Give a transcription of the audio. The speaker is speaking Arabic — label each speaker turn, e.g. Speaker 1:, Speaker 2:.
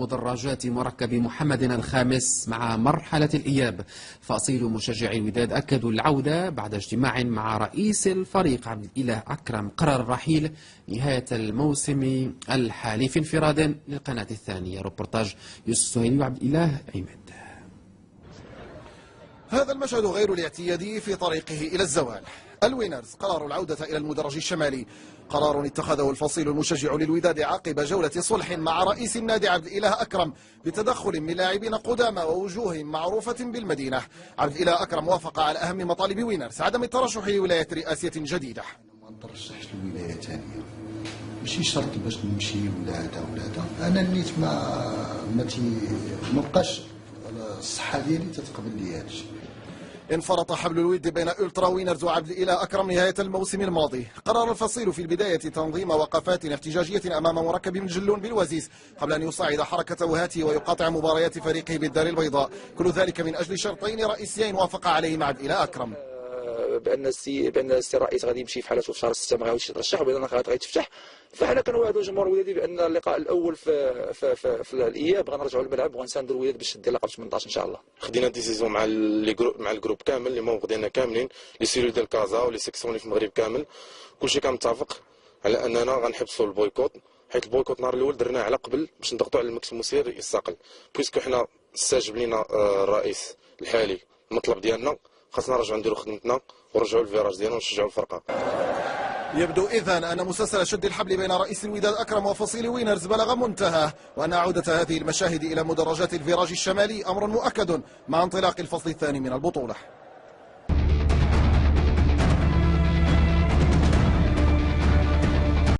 Speaker 1: مدرجات مركب محمد الخامس مع مرحلة الإياب. فصيل مشجعي الوداد أكدوا العودة بعد اجتماع مع رئيس الفريق عبد الإله أكرم قرر الرحيل نهاية الموسم الحالي في انفراد للقناة الثانية. روبورتاج يوسف السهيلي وعبد الإله عماد.
Speaker 2: هذا المشهد غير الاعتيادي في طريقه إلى الزوال. الوينرز قرروا العودة إلى المدرج الشمالي، قرار اتخذه الفصيل المشجع للوداد عقب جولة صلح مع رئيس النادي عبد الإله أكرم بتدخل من لاعبين قدامى ووجوه معروفة بالمدينة. عبد الإله أكرم وافق على أهم مطالب وينرز، عدم الترشح لولاية رئاسية جديدة.
Speaker 3: ما نترشحش لولاية ثانية، ماشي شرط باش نمشي ولا هذا أنا نيت ما بقاش الصحة ديالي تتقبل لي هادشي.
Speaker 2: انفرط حبل الود بين ألترا وينرز وعبد الإله أكرم نهاية الموسم الماضي. قرر الفصيل في البداية تنظيم وقفات احتجاجية أمام مركب من جلون بالوزيز قبل أن يصعد حركة وهاته ويقاطع مباريات فريقه بالدار البيضاء، كل ذلك من أجل شرطين رئيسيين وافق عليهما عبد الإله أكرم:
Speaker 4: بان السي الرئيس غادي يمشي في حالته في شهر 6 ما غاديش يترشح وبان غادي تفتح. فحنا كنوعدوا الجمهور الودادي بان اللقاء الاول في الاياب غنرجعوا للملعب وغنساندوا الوداد باش تدي لقب 18 ان شاء الله.
Speaker 5: خدينا ديسيزيون مع الجروب كامل اللي موجودين كاملين لي سيلول ديال كازا ولي سيكسيون اللي في المغرب كامل، كلشي كان متفق على اننا غنحبسوا البويكوت، حيت البويكوت النهار الاول درناه على قبل باش نضغطوا على المكس المسير يستقل. بويسكو حنا استجاب لينا الرئيس الحالي المطلب ديالنا، خاصنا نرجعوا نديروا خدمتنا ونرجعوا الفيراج ديالنا ونشجعوا الفرقه.
Speaker 2: يبدو إذن أن مسلسل شد الحبل بين رئيس الوداد أكرم وفصيل وينرز بلغ منتهى، وأن عودة هذه المشاهد إلى مدرجات الفيراج الشمالي أمر مؤكد مع انطلاق الفصل الثاني من البطولة.